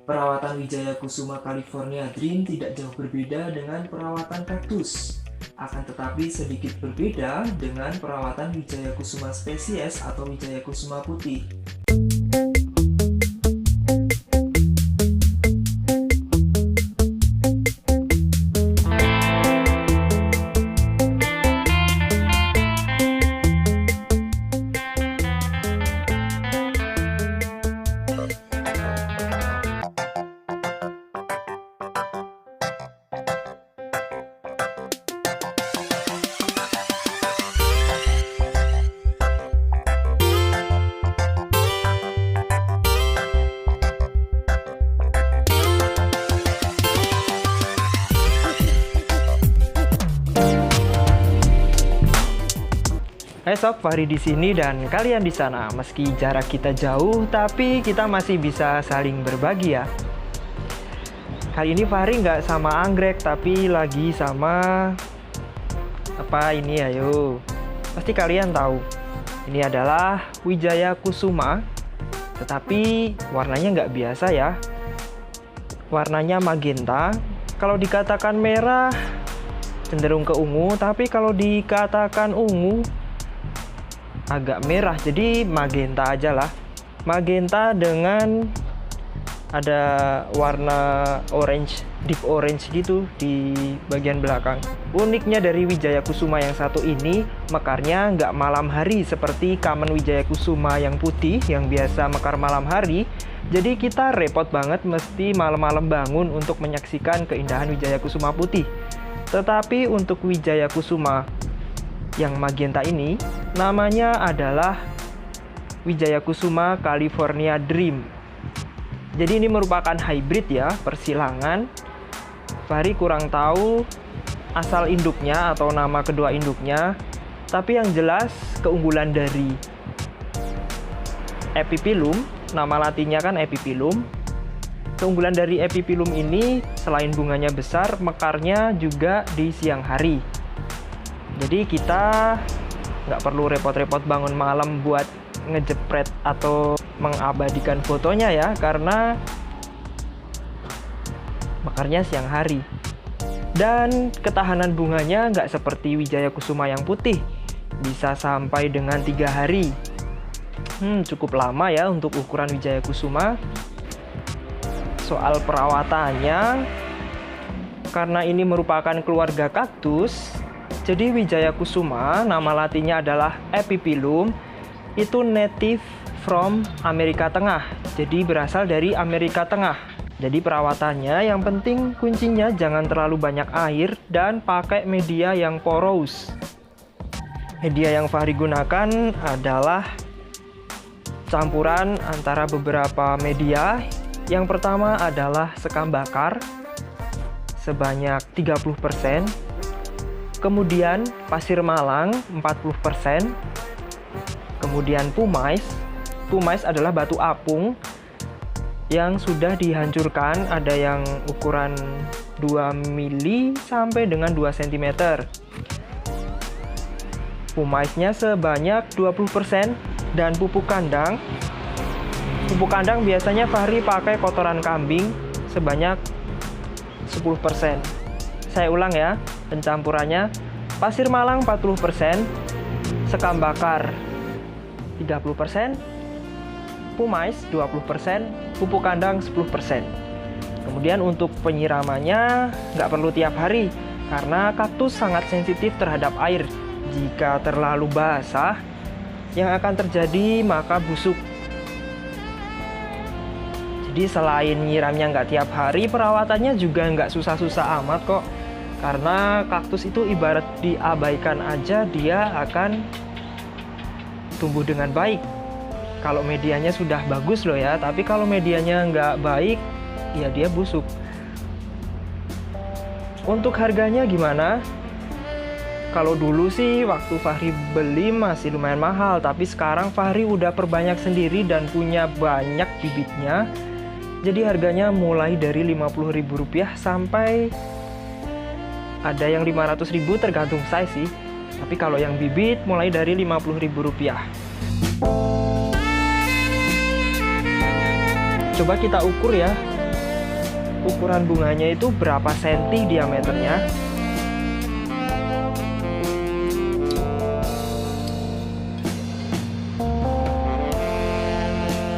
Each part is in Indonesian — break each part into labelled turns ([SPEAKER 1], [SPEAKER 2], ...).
[SPEAKER 1] Perawatan Wijaya Kusuma California Dream tidak jauh berbeda dengan perawatan kaktus. Akan tetapi sedikit berbeda dengan perawatan Wijaya Kusuma spesies atau Wijaya Kusuma putih.
[SPEAKER 2] Hai sob, Fahri di sini dan kalian di sana. Meski jarak kita jauh, tapi kita masih bisa saling berbagi ya. Kali ini Fahri nggak sama anggrek, tapi lagi sama apa ini ayo. Pasti kalian tahu. Ini adalah Wijaya Kusuma, tetapi warnanya nggak biasa ya. Warnanya magenta. Kalau dikatakan merah, cenderung ke ungu, tapi kalau dikatakan ungu, agak merah, jadi magenta aja lah. Magenta dengan ada warna orange, deep orange gitu di bagian belakang. Uniknya dari Wijaya Kusuma yang satu ini, mekarnya nggak malam hari seperti Common Wijaya Kusuma yang putih yang biasa mekar malam hari. Jadi kita repot banget mesti malam-malam bangun untuk menyaksikan keindahan Wijaya Kusuma putih. Tetapi untuk Wijaya Kusuma yang magenta ini, namanya adalah Wijaya Kusuma California Dream. Jadi ini merupakan hybrid ya, persilangan. Fahri kurang tahu asal induknya atau nama kedua induknya. Tapi yang jelas keunggulan dari Epiphyllum, nama latinnya kan Epiphyllum. Keunggulan dari Epiphyllum ini selain bunganya besar, mekarnya juga di siang hari. Jadi kita nggak perlu repot-repot bangun malam buat ngejepret atau mengabadikan fotonya ya, karena mekarnya siang hari. Dan ketahanan bunganya nggak seperti Wijaya Kusuma yang putih, bisa sampai dengan 3 hari. Cukup lama ya untuk ukuran Wijaya Kusuma. Soal perawatannya, karena ini merupakan keluarga kaktus, jadi Wijaya Kusuma, nama latinnya adalah Epiphyllum, itu native from Amerika Tengah. Jadi berasal dari Amerika Tengah. Jadi perawatannya yang penting kuncinya jangan terlalu banyak air dan pakai media yang poros. Media yang Fahri gunakan adalah campuran antara beberapa media. Yang pertama adalah sekam bakar sebanyak 30%. Kemudian pasir malang 40%. Kemudian pumice. Pumice adalah batu apung yang sudah dihancurkan, ada yang ukuran 2 mili sampai dengan 2 cm. Pumice-nya sebanyak 20% dan pupuk kandang. Pupuk kandang biasanya Fahri pakai kotoran kambing sebanyak 10%. Saya ulang ya, pencampurannya pasir malang 40%, sekam bakar 30%, pumice 20%, pupuk kandang 10%. Kemudian untuk penyiramannya nggak perlu tiap hari, karena kaktus sangat sensitif terhadap air. Jika terlalu basah, yang akan terjadi maka busuk. Jadi selain nyiramnya nggak tiap hari, perawatannya juga nggak susah-susah amat kok. Karena kaktus itu ibarat diabaikan aja, dia akan tumbuh dengan baik. Kalau medianya sudah bagus loh ya, tapi kalau medianya nggak baik, ya dia busuk. Untuk harganya gimana? Kalau dulu sih waktu Fahri beli masih lumayan mahal, tapi sekarang Fahri udah perbanyak sendiri dan punya banyak bibitnya. Jadi harganya mulai dari Rp50.000 sampai ada yang 500.000 tergantung size sih. Tapi kalau yang bibit mulai dari Rp50.000. Coba kita ukur ya. ukuran bunganya itu berapa senti diameternya.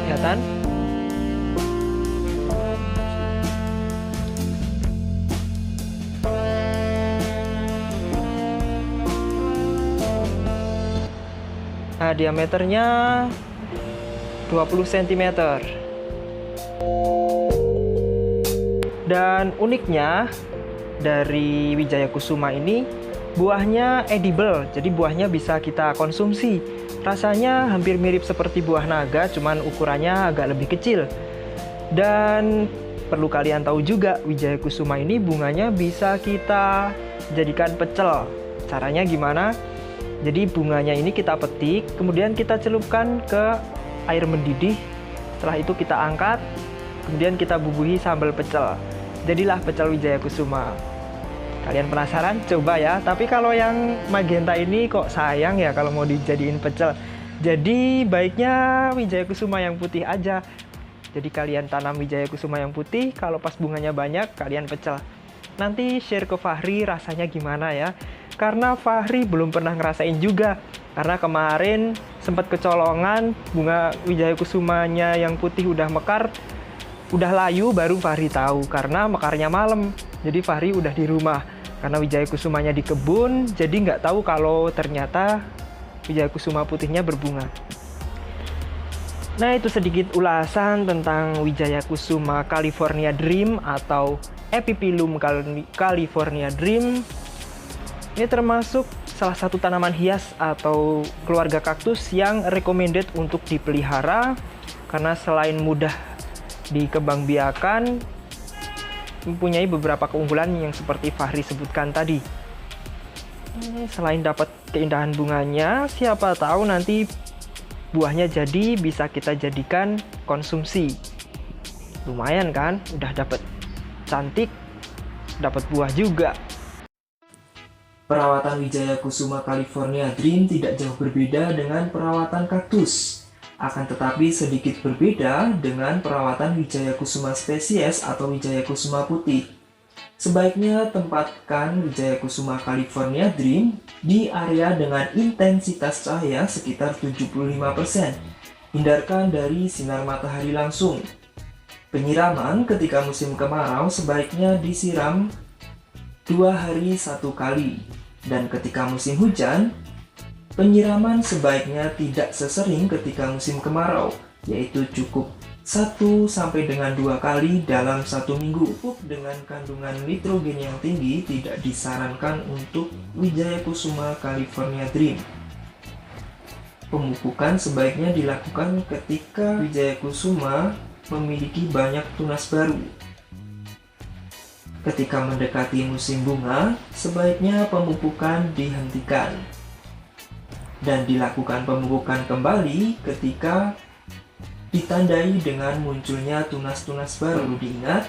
[SPEAKER 2] Kelihatan? Nah, diameternya 20 cm. Dan uniknya dari Wijaya Kusuma ini, buahnya edible, jadi buahnya bisa kita konsumsi. Rasanya hampir mirip seperti buah naga, cuman ukurannya agak lebih kecil. Dan perlu kalian tahu juga, Wijaya Kusuma ini bunganya bisa kita jadikan pecel. Caranya gimana? Jadi bunganya ini kita petik, kemudian kita celupkan ke air mendidih. Setelah itu kita angkat, kemudian kita bubuhi sambal pecel. Jadilah pecel Wijaya Kusuma. Kalian penasaran? Coba ya. Tapi kalau yang magenta ini kok sayang ya kalau mau dijadiin pecel. Jadi baiknya Wijaya Kusuma yang putih aja. Jadi kalian tanam Wijaya Kusuma yang putih, kalau pas bunganya banyak kalian pecel. Nanti share ke Fahri rasanya gimana ya. Karena Fahri belum pernah ngerasain juga. Karena kemarin sempat kecolongan, bunga Wijaya Kusumanya yang putih udah mekar, udah layu, baru Fahri tahu. Karena mekarnya malam, jadi Fahri udah di rumah. Karena Wijaya Kusumanya di kebun, jadi nggak tahu kalau ternyata Wijaya Kusuma putihnya berbunga. Nah, itu sedikit ulasan tentang Wijaya Kusuma California Dream atau Epiphyllum California Dream. Ini termasuk salah satu tanaman hias atau keluarga kaktus yang recommended untuk dipelihara karena selain mudah dikembangbiakan, mempunyai beberapa keunggulan yang seperti Fahri sebutkan tadi. Selain dapat keindahan bunganya, siapa tahu nanti buahnya jadi bisa kita jadikan konsumsi. Lumayan kan, udah dapat cantik, dapat buah juga.
[SPEAKER 1] Perawatan Wijaya Kusuma California Dream tidak jauh berbeda dengan perawatan kaktus. Akan tetapi sedikit berbeda dengan perawatan Wijaya Kusuma spesies atau Wijaya Kusuma putih. Sebaiknya tempatkan Wijaya Kusuma California Dream di area dengan intensitas cahaya sekitar 75%. Hindarkan dari sinar matahari langsung. Penyiraman ketika musim kemarau sebaiknya disiram 2 hari 1 kali. Dan ketika musim hujan, penyiraman sebaiknya tidak sesering ketika musim kemarau, yaitu cukup 1 sampai dengan 2 kali dalam 1 minggu. Pupuk dengan kandungan nitrogen yang tinggi tidak disarankan untuk Wijaya Kusuma California Dream. Pemupukan sebaiknya dilakukan ketika Wijaya Kusuma memiliki banyak tunas baru. Ketika mendekati musim bunga, sebaiknya pemupukan dihentikan dan dilakukan pemupukan kembali ketika ditandai dengan munculnya tunas-tunas baru. Diingat,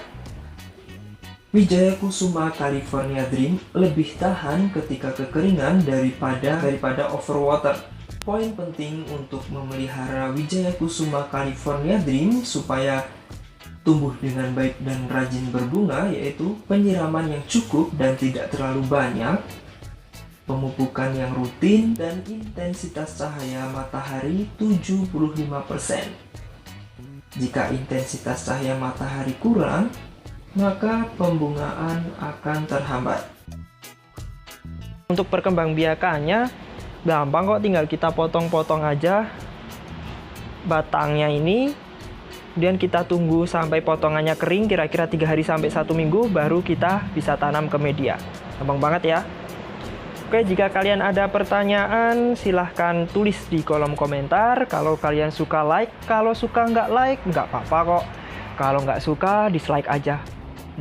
[SPEAKER 1] Wijaya Kusuma California Dream lebih tahan ketika kekeringan daripada overwater. Poin penting untuk memelihara Wijaya Kusuma California Dream supaya tumbuh dengan baik dan rajin berbunga yaitu penyiraman yang cukup dan tidak terlalu banyak, pemupukan yang rutin, dan intensitas cahaya matahari 75%. Jika intensitas cahaya matahari kurang, maka pembungaan akan terhambat.
[SPEAKER 2] Untuk perkembangbiakannya gampang kok, tinggal kita potong-potong aja batangnya ini. Kemudian kita tunggu sampai potongannya kering, kira-kira 3 hari sampai 1 minggu, baru kita bisa tanam ke media. Gampang banget ya. Oke, jika kalian ada pertanyaan, silahkan tulis di kolom komentar. Kalau kalian suka like, kalau suka nggak like, nggak apa-apa kok. Kalau nggak suka, dislike aja.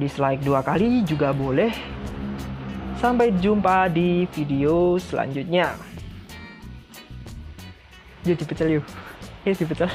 [SPEAKER 2] Dislike 2 kali juga boleh. Sampai jumpa di video selanjutnya. Yuk dipecel yuk. Yuk dipecel.